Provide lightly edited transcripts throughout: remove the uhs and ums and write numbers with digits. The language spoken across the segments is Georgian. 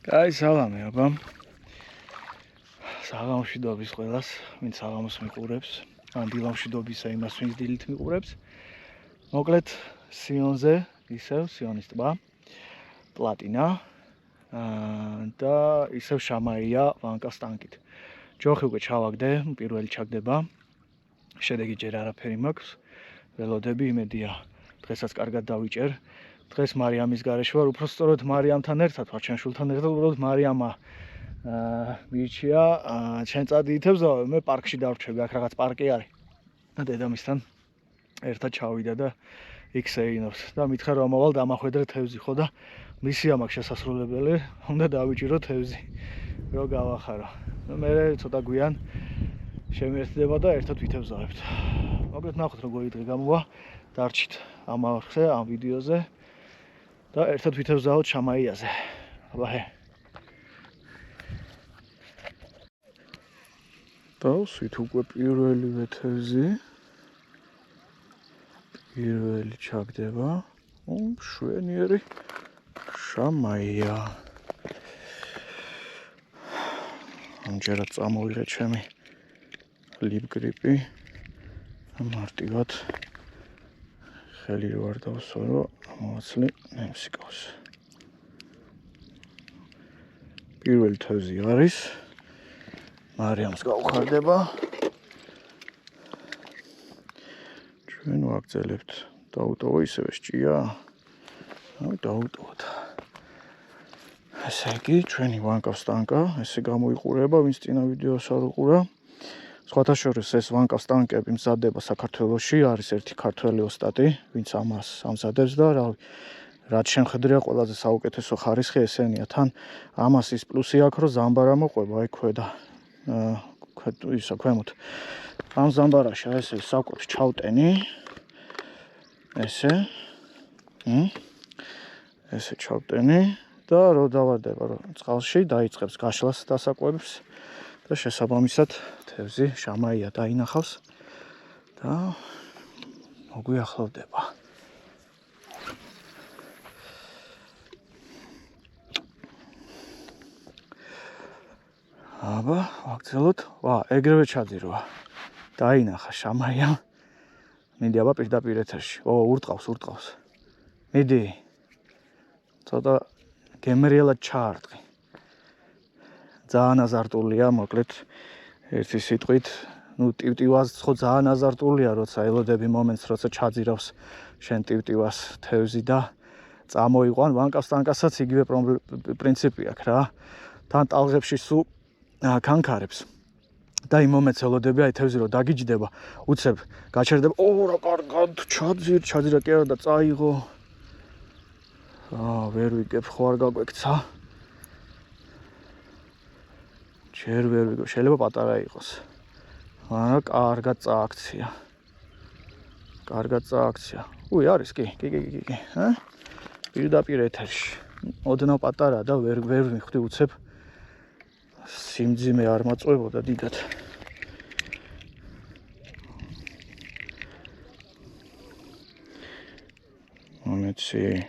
Კაი სალამი აბა. საღამოშიდობის ყველას, ვინც საღამოს მიყურებს, ან დილამშვიდობისა იმას, ვინც დილით მიყურებს. მოკლედ სიონზე, ისევ სიონის ტბა, პლატინა და ისევ შამაია ვანკას ტანკით. ჯოხი უკვე ჩავაგდე, პირველი ჩაგდება. შედეგი ჯერ არაფერი მაქვს. ველოდები იმედია, დღესაც კარგად დავიჭერ. დღეს მარიამის გარეშე ვარ, უფრო სწორედ მარიამთან ერთად ვარ, ჩემ შვილთან ერთად, უბრალოდ მარიამა მირჩია, ჩვენ წადიითებს და მე პარკში დავრჩები, აქ რაღაც პარკი არის. და დედამისთან ერთად ჩავიდა და იქ ეინობს და მითხრა რომ მოვალ დამახვედრე თევზი, ხო და მისია მაქვს შესასრულებელი, უნდა დავიჭირო თევზი, რომ გავახარო. მე ცოტა გვიან შემიერთდება და ერთად ვითევზავებთ. მოკლედ ნახოთ როგორი დღე გამოვა, დარჩით ამ არხზე, ამ ვიდეოზე და ერთად ვითევზავთ შამაიაზე. აბა დავსვით უკვე პირველივე თევზი. პირველი ჩაგდება. მშვენიერი შამაია. ამჯერად წამოვიღე ჩემი ლიპგრიპი. მარტივად ხელი რო არ დავსვა, რომ ამოვაცლი ნემსიკავს. პირველი თევზი არის. მარიამს გავხარდება. ჩვენ ვაგრძელებთ. დაუტოვო ისევე სჭია. დაუტოვოთ. ესე იგი, ჩვენი ვანკავს ტანკა, ესე გამოიყურება, ვინც წინა ვიდეოს არ უყურა. სხვათა შორის ეს ვანკავს ტანკები მზადდება საქართველოში, არის ერთი ქართველი ოსტატი, ვინც ამას ამზადებს და რაც შემხედრია ყველაზე საუკეთესო ხარისხი ესენია. თან ამას ის პლუსი აქვს, რომ ზამბარა მოყვება აი ქვედა. ქვემოთ. ამ ზამბარაში ესე საკვებს ჩავტენი. ესე ჩავტენი და რო დავარდება რომ წყალში დაიწყებს გაშლას დასაკვებს და შესაბამისად თევზი შამაია დაინახავს და მოგვიახლოვდება. აბა, ვაგრძელოთ. ეგრევე ჩაძირვა. დაინახა შამაია. მიდი აბა პირდაპირ ეთერში. ურტყავს. მიდი. ცოტა გემრიელად ჩაარტყი. ძალიან აზარტულია, მოკლედ ერთი სიტყვით, ტივტივას ხო ძალიან აზარტულია, როცა ელოდები მომენტს, როცა ჩაძირავს შენ ტივტივას თევზი და წამოიყვან ვანკავს ტანკასაც იგივე პრინციპი აქვს რა. თან ტალღებში სულ კანკარებს. და იმ მომენტს ელოდები აი თევზი რო დაგიჯდება, უცებ გაჩერდება. რა კარგად ჩაძირა კი არა და წაიღო. ვერ ვიგებ, ხო არ გაგვექცა. ჯერ ვერ ვიგებ, შეიძლება პატარა იყოს. არა, კარგად წააქცია. არის კი. პირდაპირ ეთერში. ოდნავ პატარა და ვერ ვიხდი უცებ. სიმძიმე არ მაწვევოდა დიდად. მომეცი.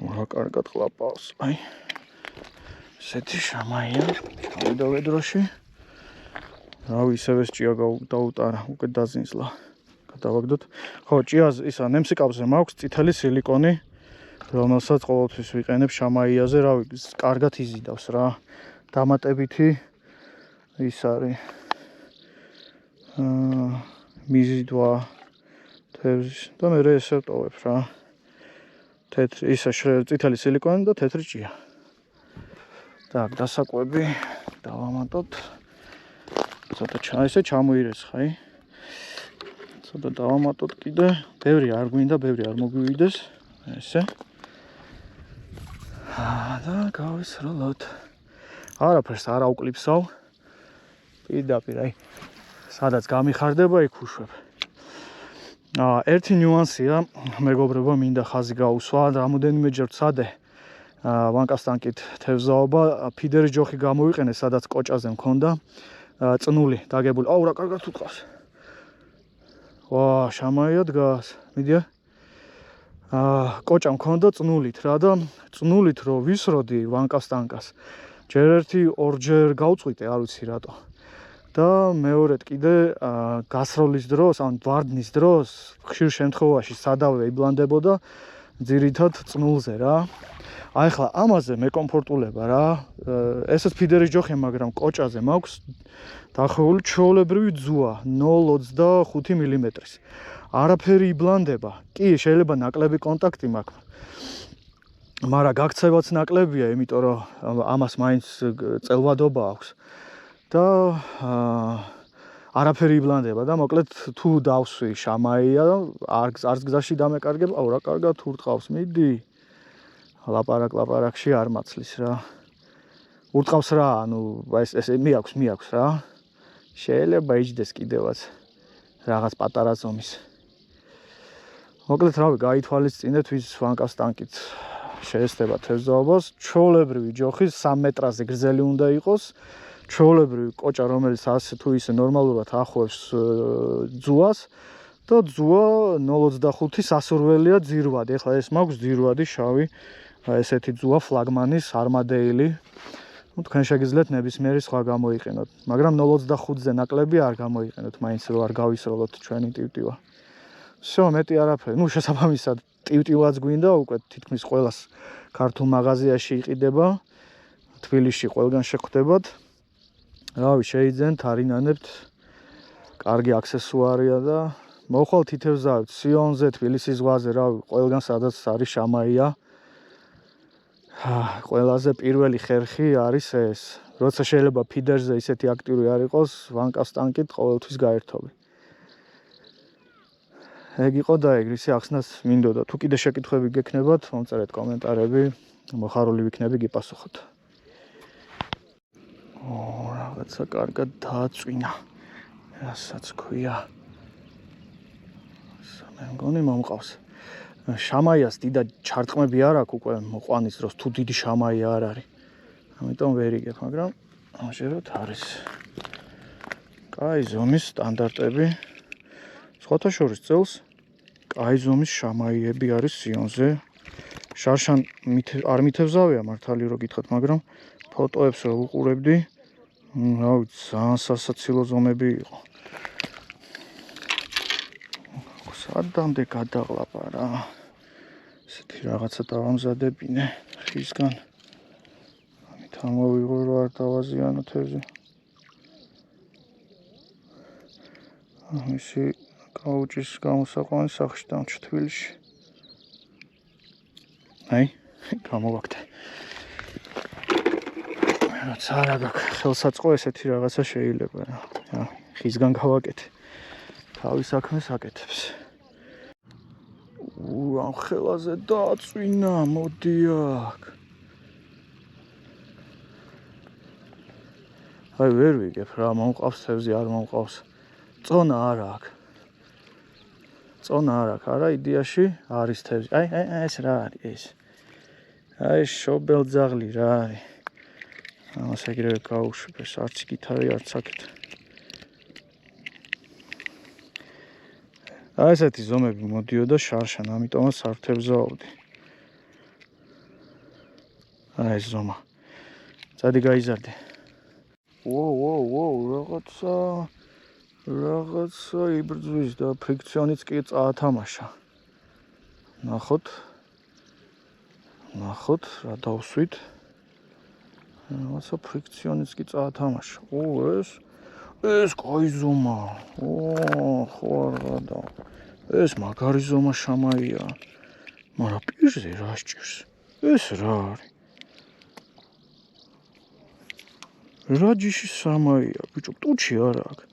რა კარგად ყლაპავს. აი. ესეთი შამაია. ჩავიდა ვედროში. ისევე ჭია დაუტარა, უკვე დაზინსლა. გადავაგდოთ. ხო, ჭიას ისა ნემსიკავზე მაქვს წითელი სილიკონი. რომელსაც ყოველთვის ვიყენებ შამაიაზე, კარგად იზიდავს რა. დამატებითი ის არის. მიზიდვა თევზის და მე ესე ვტოვებ რა. წითელი სილიკონი და თეთრი ჭია. так, დასაკვები დავამატოთ. ცოტა ესე ჩამოირეს ხაი. ცოტა დავამატოთ კიდე. ბევრი არ გვინდა, ბევრი არ მოგვივიდეს. ესე და გავისროლოთ. არაფერს არ აუკლიფსავ. პირდაპირ აი სადაც გამიხარდება იქ უშვებ. ერთი ნიუანსია, მეგობრებო, მინდა ხაზი გაუსვა, რამოდენიმეჯერ ვცადე ვანკავს ტანკით თევზაობა, ფიდერის ჯოხი გამოვიყენე, სადაც კოჭაზე მქონდა წნული დაგებული. რა კარგად უთყავს. შამაია დგას. მიდია. კოჭა მქონდა წნულით რა და წნულით რო ვისროდი ვანკას ტანკას ჯერ ერთი ორჯერ გავწვიტე არ ვიცი რატო და მეორედ კიდე გასროლის დროს ან ვარდნის დროს ხშირ შემთხვევაში სადავე იბლანდებოდა ძირითად წნულზე რა აი ხლა ამაზე მეკომფორტულება რა ესეც ფიდერის ჯოხია მაგრამ კოჭაზე მაქვს დაახლოებული ჩვეულებრივი ძუა 0.25 მმ-ის არაფერი იბლანდება კი შეიძლება ნაკლები კონტაქტი მაქვს მაგრამ გაქცევაც ნაკლებია იმიტომ რომ ამას მაინც წელვადობა აქვს და არაფერი იბლანდება და მოკლედ თუ დავსვი შამაია არც გზაში დამეკარგებ აუ რა კარგად თუ ურტყავს მიდი ლაპარაკში არ მაცლის რა ურტყავს რა ანუ ეს მიაქვს რა შეიძლება იჯდეს კიდევაც რაღაც პატარა ზომის მოკლედ რავი გაითვალისწინეთ ვის ვანკას ტანკით შეესწება თევზაობას ჩვეულებრივი ჯოხის 3 მეტრაზე გრძელი უნდა იყოს ჩვეულებრივი კოჭა რომელიც ასე თუ ისე ნორმალურად ახლავს ძუას და ძუა 0.25 სასურველია ძირვადი ეხლა ეს მაქვს ძირვადი შავი ესეთი ძუა ფლაგმანის არმადეილი ну თქვენ შეგიძლიათ ნებისმიერი სხვა გამოიყენოთ მაგრამ 0.25-ზე ნაკლები არ გამოიყენოთ მაინც რო არ გავისროლოთ ჩვენი ტივტივა всё მეტი არაფერი ну შესაბამისად ტივტივაც გვინდა უკვე თითქმის ყველას ქართულ მაღაზიაში იყიდება თბილისში ყველგან შეხვდებათ რავი შეიძენთ არინანებთ კარგი აქსესუარია და მოხვალ თითევზავით სიონზე თბილისის ზღვაზე რავი ყველგან სადაც არის შამაია ყველაზე პირველი ხერხი არის ეს როცა შეიძლება ფიდერზე ისეთი აქტიური არ იყოს ვანკას ტანკით ყოველთვის გაერთობი ეგ იყო და ეგ ისი ახსნას მინდოდა თუ კიდე შეკითხვები გექნებათ მომწერეთ კომენტარები მოხარული ვიქნები გიპასუხოთ რაღაცა კარგად დააწვინა რასაც ქვია მე მგონი მომყავს შამაიას დიდად ჩარტყმები არ აქვს უკვე მოყვანის დროს თუ დიდი შამაია არ არის ამიტომ ვერ იგებ მაგრამ ამჟერად არის კაი ზომის სტანდარტები სხვათა შორის წელს კაი ზომის შამაიები არის სიონზე შარშან არ მithevzavია მართალი რო გითხრათ მაგრამ ფოტოებს რო უყურებდი რა ვიცი ძალიან სასაცილო ზომები იყო სადამდე გადაღლაპა რა ესეთი რაღაცა დავამზადებინე ხისგან ამით ამოვიღო რომ არ დავაზიანო თევზი ამისი კაუჭის გამოსაყვანი სახში დამჭ თბილისში აი გამოვაგდე რაცა არ აქვს ხელსაწყო ესეთი რაღაცა შეიძლება რა ხისგან გავაკეთე თავის საქმეს აკეთებს ამ ხელაზე დააწვინა მოდი აქ აი ვერ ვიგებ რა მომყავს თევზი არ მომყავს წონა არ აქვს წონა არ აქვს არა იდეაში არის თევზი აი ეს რა არის ეს აი შობელძაღლი რა არის ამას ეგრევე გაუშვებს არც გითარი არც აქეთ აი ესეთი ზომები მოდიოდა შარშან ამიტომაც არ თევზაობდი აი ეს ზომა წადი გაიზარდე რაღაცა იბრძვის და ფრიქციონიც კი წაათამაშა ნახოთ რა დავსვით რაღაცა ფრიქციონიც კი წაათამაშა ეს კაი ზომა ხო არა ეს მაგარი ზომა შამაია მაგრამ პირზე რა სჭირს ეს რა არის რა ჯიში სამაია ბიჭო ტუჩი არ აქვს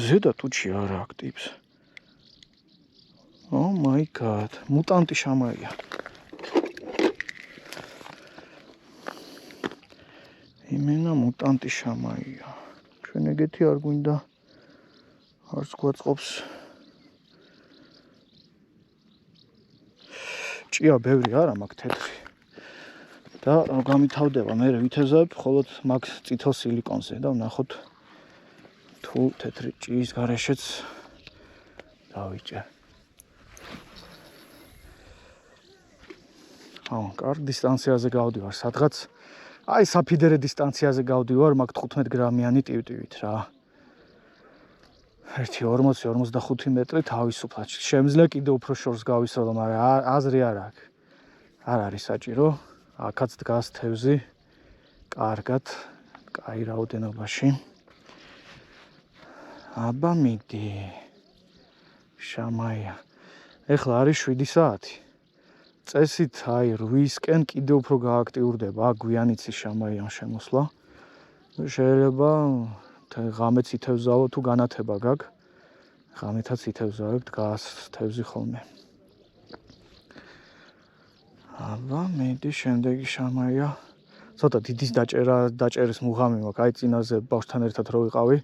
ზედა ტუჩი არ აქვს ტიპს oh my god მუტანტი შამაია იმენა მუტანტი შამაია ჩვენ ეგეთი არ გვინდა არც გვაწყობს ჭია ბევრი არა მაქვს თეთრი და გამითავდება მე ვითეზებ მხოლოდ მაქვს წითელ სილიკონზე და ვნახოთ თუ თეთრი ჭიის გარეშეც დავიჭერ კარგ დისტანციაზე გავდივარ სადღაც აი საფიდერე დისტანციაზე გავდივარ მაგ 15 გრამიანი ტივტივით რა 1.40-45 მეტრი თავისუფლად შემიძლია კიდე უფრო შორს გავისროლო მაგრამ აზრი არ აქვს არ არის საჭირო აქაც დგას თევზი კარგად კაი რაოდენობაში აბა მიდი შამაია ეხლა არის 7 საათი წესით აი 8-ისკენ კიდე უფრო გააქტიურდება გვიანიცის შამაიან შემოსვლა შეიძლება ღამეც ითევზაო თუ განათება გაქვს ღამეთაც ითევზავებ დგას თევზი ხოლმე აბა მედი შემდეგი შამაია ცოტა დიდის დაჭერის მუღამი მაქვს აი წინაზე ბავშვთან ერთად რო ვიყავი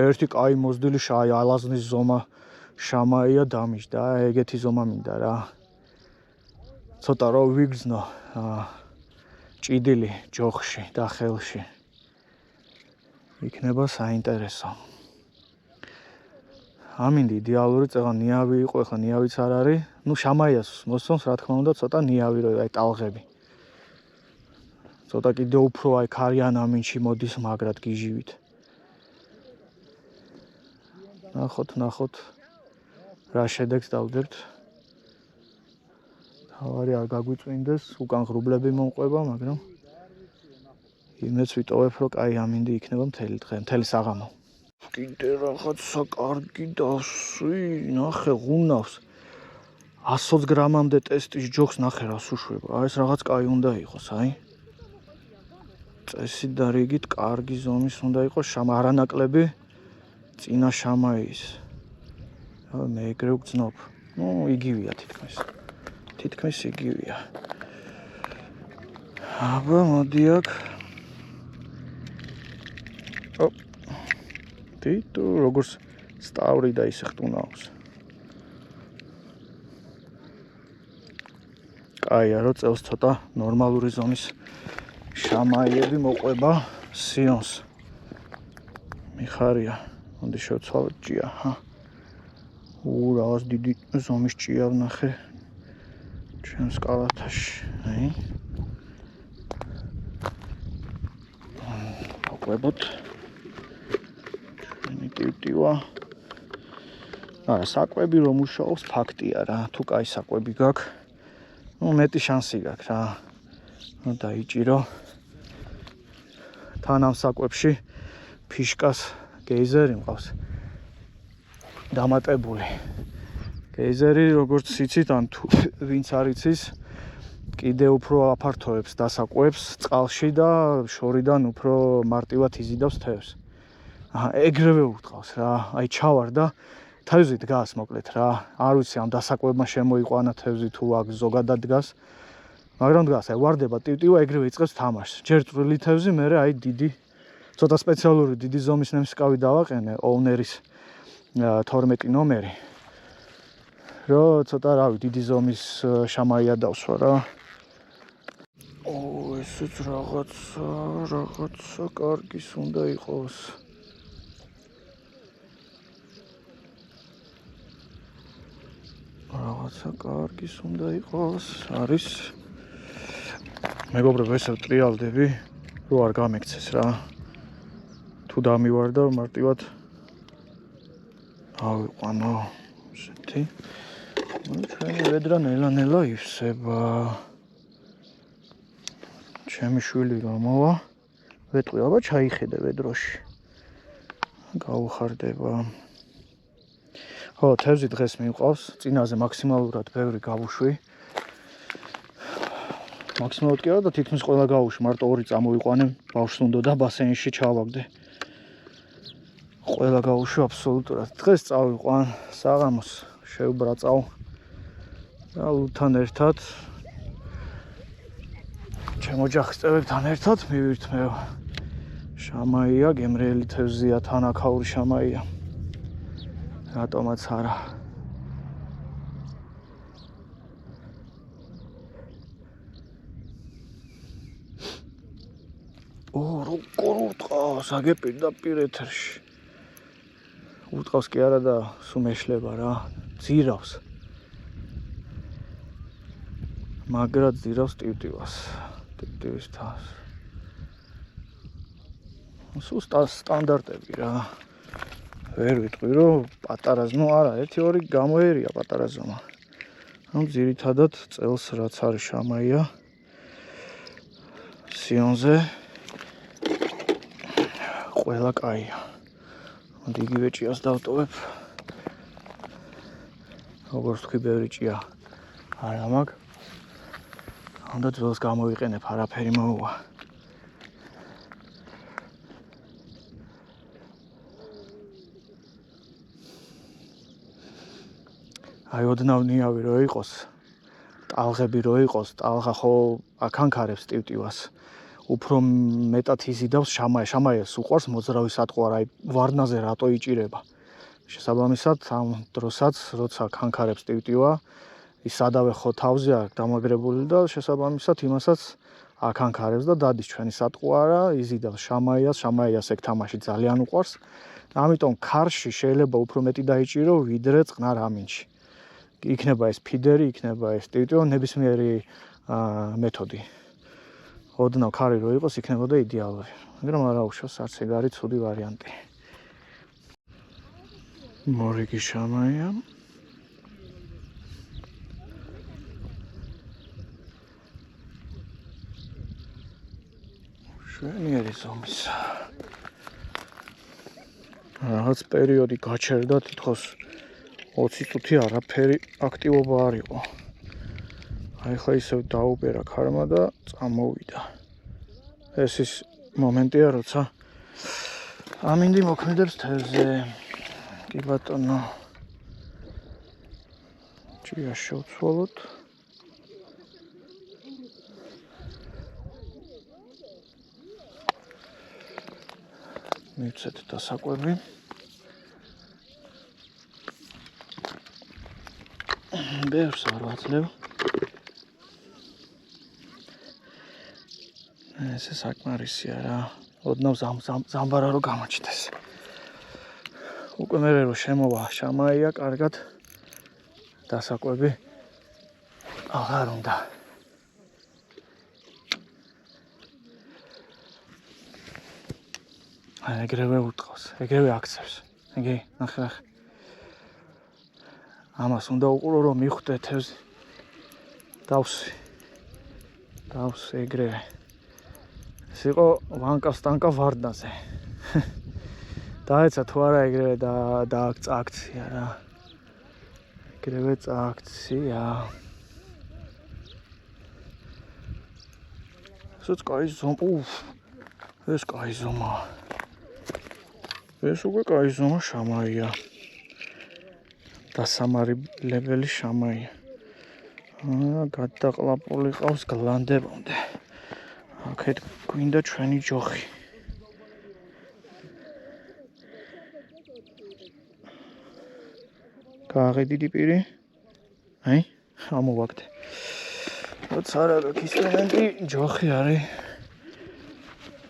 ერთი კაი მოზრდილი შაი ალაზნის ზომა შამაია დამიჯდა ეგეთი ზომა მინდა რა ცოტა რო ვიგრძნო ჭიდილი ჯოხში და ხელში იქნება საინტერესო ამინდი იდეალური წეღან ნიავი იყო ეხლა ნიავიც არ არის ნუ შამაიას მოსწონს რა თქმა უნდა ცოტა ნიავი რო აი ტალღები ცოტა კიდე უფრო აი ქარიან ამინში მოდის მაგრად გიჟივით ნახოთ რა შედეგს დავდებთ თავარი არ გაგვიწვინდეს უკან ღრუბლები მომყვება მაგრამ იმეც ვიტოვებ რომ კაი ამინდი იქნება მთელი დღე მთელი საღამო კიდე რაღაცა კარგი დასვი ნახე ღუნავს 120 გრამამდე ტესტის ჯოხს ნახე რას უშვება ეს რაღაც კაი უნდა იყოს აი წესით და რიგით კარგი ზომის უნდა იყოს არანაკლები წინა შამაის მე ეგრე ვგრძნობ ნუ იგივეა თითქმის იგივეა აბა მოდი აქ თუ როგორც სტავრი და ისე ხტუნავს კაია რომ წელს ცოტა ნორმალური ზონის შამაიები მოყვება სიონს მიხარია მოდი შევცვალოთ ჭია რაღაც დიდი ზომის ჭია ვნახე ჩემს კალათაში აი მოყვებოთ ტივტივა არა საკვები რომ მუშაობს ფაქტია რა თუ კაი საკვები გაქვს ნუ მეტი შანსი გაქვს რა ნუ დაიჭირო თან ამ საკვებში ფიშკას გეიზერი მყავს დამატებული გეიზერი როგორც იცით ან თუ ვინც არ იცის კიდე უფრო აფართოებს დასაკვებს წყალში და შორიდან უფრო მარტივად იზიდავს თევზს ეგრევე უტყავს რა აი ჩავარ და თევზი დგას მოკლედ რა არ ვიცი ამ დასაკვებმა შემოიყვანა თევზი თუ აქ ზოგადად დგას მაგრამ დგას აი ვარდება ტივტივა ეგრევე იწყებს თამაშს ჯერ წვრილი თევზი მერე აი დიდი ცოტა სპეციალური დიდი ზომის ნემსკავი დავაყენე ოვნერის 12 ნომერი რომ ცოტა რავი დიდი ზომის შამაია დავსვა რა ესეც რაღაცა კარგის უნდა იყოს რაღაცა კარგის უნდა იყოს არის მეგობრებო ესე ვტრიალდები რომ არ გამექცეს რა თუ დამივარ და მარტივად ავიყვანო ესეთი ჩვენი ვედრა ნელა ივსება ჩემი შვილი გამოვა ვეტყვი აბა ჩაიხედე ვედროში გაუხარდება ხო თევზი დღეს მივყავს წინაზე მაქსიმალურად ბევრი გავუშვი მაქსიმალურად კი არა და თითქმის ყველა გავუშვი მარტო 2 წამოვიყვანე ბავშვს უნდა და ბასენში ჩავაგდე ყველა გავუშვი აბსოლუტურად დღეს წავიყვან საღამოს შევბრაწავ და ლუთან ერთად ჩემ ოჯახის წევრებთან ერთად მივირთმევ შამაია გემრიელი თევზია თანაქაური შამაია რატომაც არა როგორ უტყავს აგე პირდაპირ ეთერში უტყავს კი არა და სულ მეშლება რა ძირავს მაგრა ძირავს ტივტივას. ტივტივის თავს. სულ სტანდარტები რა. ვერ ვიტყვი რომ პატარა ზმო არა, 1-2 გამოერია პატარა ზომა. ანუ ძირითადად წელს რაც არის შამაია სიონზე ყველა კაია. მოდი იგივე ჭიას დავტოვებ. როგორც თქვი, ბევრი ჭია არა მაქვს. უნდა ძველს გამოვიყენებ, არაფერი მოუვა. აი ოდნავ ნიავი რო იყოს, ტალღები რო იყოს, ტალღა ხო აკანქარებს ტივტივას. უფრო მეტად იზიდავს შამაიას უყვარს მოძრავი სატყვარა, აი ვარნაზე რატო იჭირება. შესაბამისად, ამ დროსაც როცა კანქარებს ტივტივა, ის სადავე ხო თავზე აქვს დამაგრებული და შესაბამისად იმასაც აკანქარებს და დადის ჩვენი სატყვარა, იზიდავს შამაიას ეგ თამაში ძალიან უყვარს. ამიტომ ქარში შეიძლება უფრო მეტი დაიჭირო, ვიდრე წყნარ ამინში. იქნება ეს ფიდერი, იქნება ეს ტივტივა, ნებისმიერი მეთოდი. ოდნავ ქარი რო იყოს, იქნებოდა იდეალური. მაგრამ არა უშავს, არც ეგ არის ცუდი ვარიანტი. მორიგი შამაია. შვენიერი ზომის. რაღაც პერიოდი გაჩერდა თითქოს 20 წუთი არაფერი აქტივობა არ იყო. აი ხა ისევ დაუპერა ქარმა და წამოვიდა. ეს ის მომენტია, როცა ამინდი მოქმედებს თევზზე. კი ბატონო. ჭიას შევცვალოთ. მივცეთ დასაკვები. ბევრს არ ვაძლევ. ეს საკმარისია რა. ოდნავ ზამბარა რო გამოჩნდეს. უკვე მე რო შემოვა შამაია, კარგად დასაკვები აღარ უნდა. ეგრევე უტყავს, ეგრევე აქცევს. იგი, ნახე. ამას უნდა უყურო რომ მიხვდე თევზი. დავსვი ეგრევე. ეს იყო ვანკა ვარდნაზე. დაეცა თუ არა ეგრევე დააქცია რა. ეგრევე წააქცია. ეს კაი ზომა. ეს კაი ზომა. ეს უკვე კაი ზომა შამაია. დასამარილებელი შამაია. გადაყლაპული ყავს გლანდებამდე. აქეთ გვინდა ჩვენი ჯოხი. გააყიდიდი პირი. აი, ამოვაგდე. როცა არა გაქვს ინსტრუმენტი, ჯოხი არის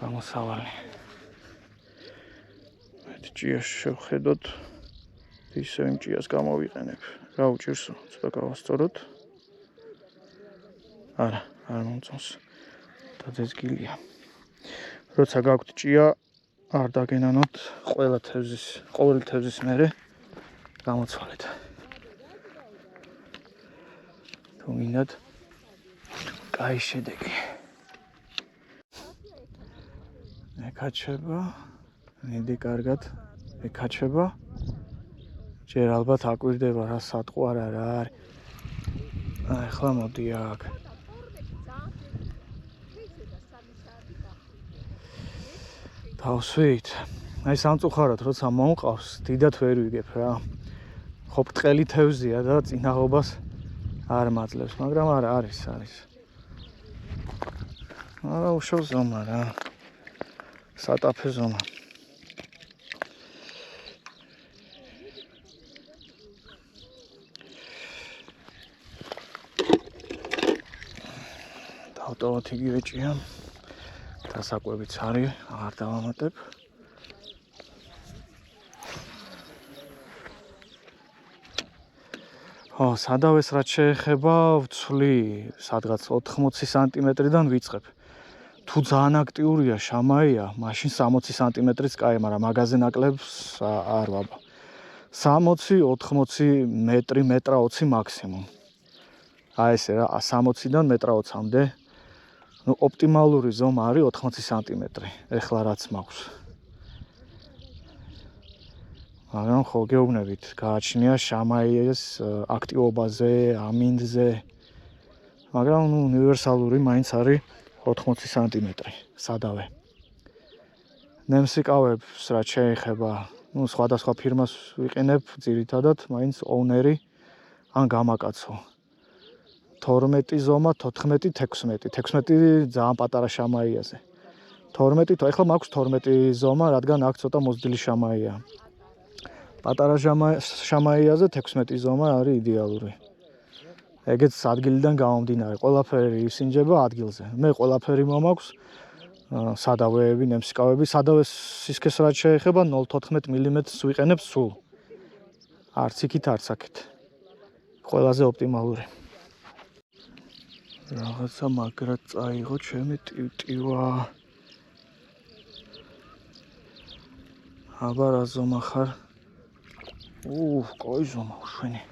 გამოსავალი. ჭიას შევხედოთ. ისე იმ ჭიას გამოვიყენებ. რა უჭირსო? ცოტა გავასწოროთ. არა, არ მომწონს. დაძეგილია. როცა გაქვთ ჭია, არ დაგენანოთ ყოველი თევზის მერე გამოცვალეთ. თუ მინდათ კაი შედეგი. ეკაჩება, ნიდი კარგად ეკაჩება. ჯერ ალბათ აკვირდება რა სატყვარა რა არის. აი ხლა მოდი აქ. დავსვით. აი სამწუხაროდ როცა მომყავს, დიდად ვერ ვიგებ რა. ხო ბრტყელი თევზია და წინაღობას არ მაძლევს, მაგრამ არა არის. არა უშავს ზომა რა. სატაფე ზომა. დავტოვოთ იგივე ჭია. დასაკვებიც არის, აღარ დავამატებ. სადავეს რაც შეეხება, ვცვლი სადღაც 80 სანტიმეტრიდან ვიწყებ. თუ ძალიან აქტიურია შამაია, მაშინ 60 სანტიმეტრიც კაი, მაგრამ მაგაზე ნაკლებს არ ვაბა. 60, 80 მეტრი, მეტრა 20 მაქსიმუმ. აი ესე რა, 60-დან მეტრა 20-მდე. ნუ ოპტიმალური ზომა არის 80 სანტიმეტრი. ეხლა რაც მაქვს. მაგრამ ხო გეუბნებით, გააჩნია შამაიეს აქტივობაზე, ამინდზე. მაგრამ ნუ უნივერსალური მაინც არის 80 სანტიმეტრი სადავე. ნემსიკავებს რაც შეეხება, ნუ სხვადასხვა ფირმას ვიყენებ, ძირითადად მაინც ოუნერი ან გამაკაცო. 12 ზომა, 14, 16. 16 ძალიან პატარა შამაიაზე. 12, ეხლა მაქვს 12 ზომა, რადგან აქ ცოტა მოზრდილი შამაია. პატარა შამაიაზე 16 ზომა არის იდეალური. ეგეც ადგილიდან გამომდინარე, ყველაფერი ისინჯება ადგილზე. მე ყველაფერი მომაქვს, სადავეები, ნემსიკავები, სადავეს სისქეს რაც შეეხება 0.14 მმ-ს ვიყენებ სულ. არც იქით, არც აქეთ. ყველაზე ოპტიმალური. რაღაცა მაგრად წაიღო ჩემი ტივტივა. აბა რა ზომა ხარ? კაი ზომა, შვენი.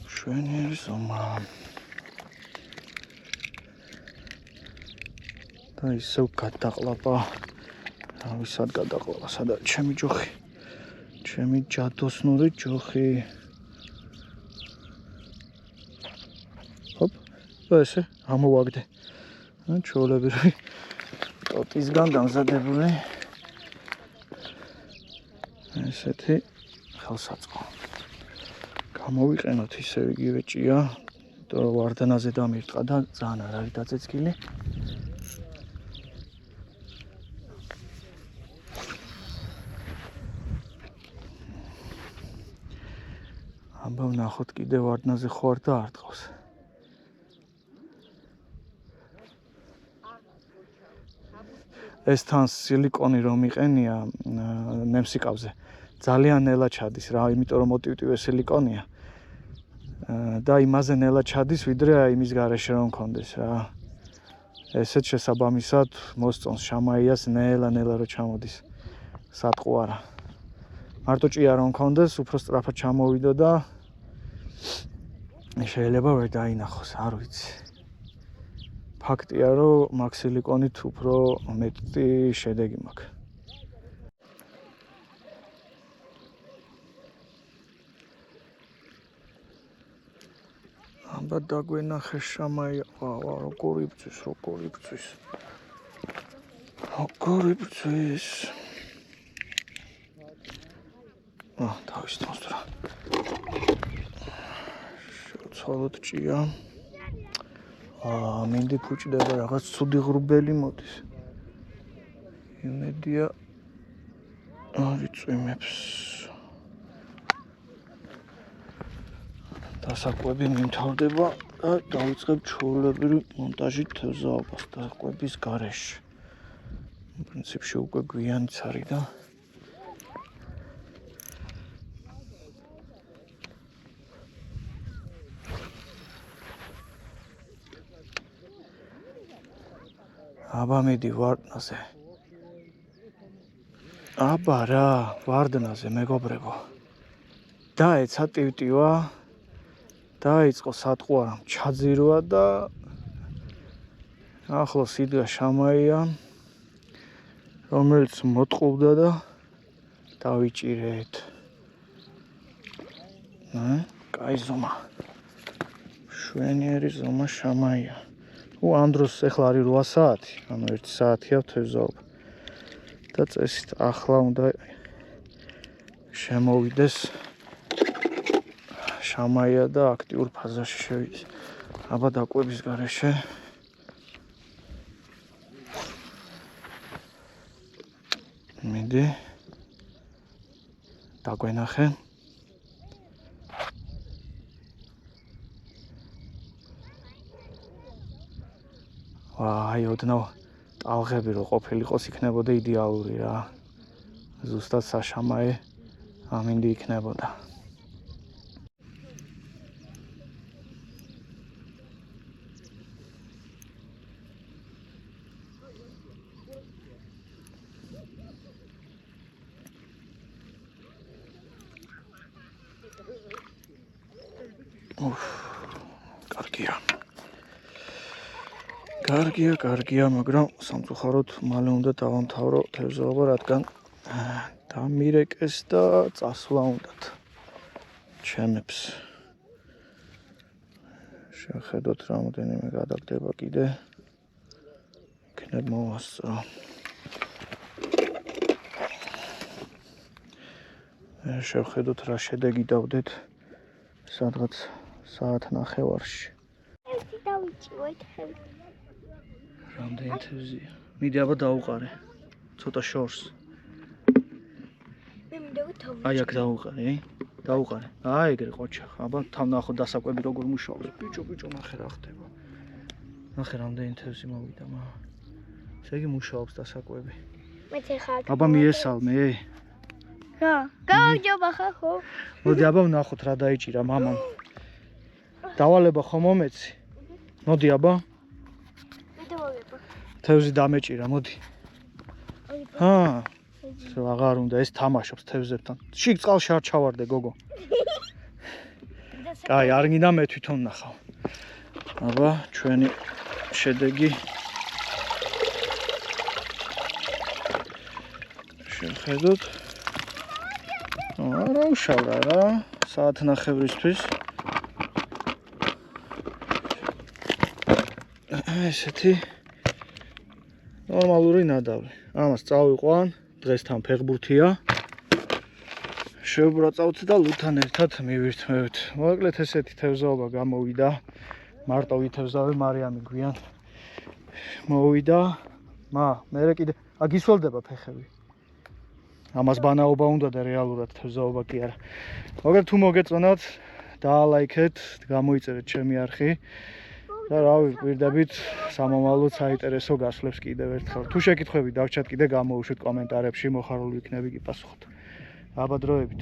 შვენი ზომა. და ისევ გადაყლაპა. ვისად გადაყლაპა, სადა ჩემი ჯოხი. ჩემი ჯადოსნური ჯოხი. ესე ამოვაგდე. ჩოლები რა. ტოტისგან დამზადებული. ესეთი ხელსაწყო. გამოვიყენოთ ისევ იგივე ჭია, იმიტომ რომ ვარდანაზე დამირტყა და ძალიან არ არის დაწეცკილი. აბა ვნახოთ კიდე ვარდნაზე ხوار და არ ტყავს. ეს თან სილიკონი რომ იყენია ნემსიკავზე ძალიან ნელა ჩადის რა, იმიტომ რომ მოტივტივე სილიკონია და იმაზე ნელა ჩადის, ვიდრე აი იმის გარეშე რომ მქონდეს რა. ესეც შესაბამისად მოსწონს შამაიას ნელა რო ჩამოდის. სატყუ არა. მარტო ჭია რომ მქონდეს, უფრო სწრაფად ჩამოვიდო და შეიძლება ვერ დაინახოს, არ ვიცი. ფაქტია, რომ მაგ სილიკონით უფრო მეტი შედეგი მაქვს. აბა დაგვენახე შამაია. როგორი ბძვის. თავის თავს რა. შევცვალოთ ჭია. მინდი ფუჭდება, რაღაც ცუდი ღრუბელი მოდის. იმედია არ იწვიმებს. დასაკვები მიმთავრდება და დავიწყებ ჩვეულებრივი მონტაჟით თევზაობას დაკვების გარეშე. პრინციპში უკვე გვიანიც არის და აბა მიდი ვარდნაზე. აბა რა, ვარდნაზე მეგობრებო. დაეცა ტივტივა. დაიწყო სატყუარა ჩაძირვა და ახლოს იდგა შამაია, რომელიც მოტყუდა და დავიჭირეთ. კაი ზომა. შვენიერი ზომა შამაია. ამ დროს ეხლა არის 8 საათი, ანუ 1 საათია თევზაობა. და წესით ახლა უნდა შემოვიდეს შამაია და აქტიურ ფაზაში შევიდეს. აბა დაკვების გარეშე. მიდი. დაგვენახე. აი ოდნავ ტალღები რო ყოფილიყოს იქნებოდა იდეალური რა. ზუსტად საშამაე ამინდი იქნებოდა. კარგია, მაგრამ სამწუხაროდ მალე უნდა დავამთავრო თევზაობა, რადგან დამირეკეს და წასვლა უნდათ ჩემებს. შევხედოთ რამოდენიმე გადაგდება კიდე. იქნებ მოვასწრო. შევხედოთ რა შედეგი დავდეთ სადღაც საათ ნახევარში. დავიჭიროთ ხელი. რამდენი თევზია? მიდი აბა დაუყარე. ცოტა შორს. მე მინდა თავი. აი აქ დაუყარე, დაუყარე. აი ეგრე ყოჩა. აბა თან ნახო დასაკვები როგორ მუშაობს. ბიჭო ნახე რა ხდება. ნახე რამდენი თევზი მოვიდა მა. ესე იგი მუშაობს დასაკვები. მეც ხარ. აბა მიესალმე. რა? გავჯობა ხო? მოდი აბა ვნახოთ რა დაიჭირა მამამ. დავალება ხომ მომეცი? მოდი აბა. მე დავაგება. თევზი დამეჭირა, მოდი. აღარ უნდა ეს თამაშობს თევზებთან. შიგ წყალში არ ჩავარდე გოგო. კაი, არ გინდა მე თვითონ ნახავ. აბა, ჩვენი შედეგი. შევხედოთ. არა უშავრა რა, საათ ნახევრისთვის. ესეთი ნორმალური ნადავლი. ამას წავიყვან, დღესთან ფეხბურთია. შევბრაწავთ და ლუდთან ერთად მივირთმევთ. მოკლედ ესეთი თევზაობა გამოვიდა. მარტო ვითევზავე მარიამი გვიან. მოვიდა. მე კიდე გისველდება ფეხები. ამას ბანაობა უნდა და რეალურად თევზაობა კი არა. მოკლედ თუ მოგეწონათ, დაალაიქეთ, გამოიწერეთ ჩემი არხი. და რავი, გვირდებით სამომავლოდ საინტერესო გასვლებს კიდევ ერთხელ. თუ შეკითხვები დავრჩათ კიდე გამოუშვით კომენტარებში, მოხარული ვიქნები გიპასუხოთ. აბა დროებით.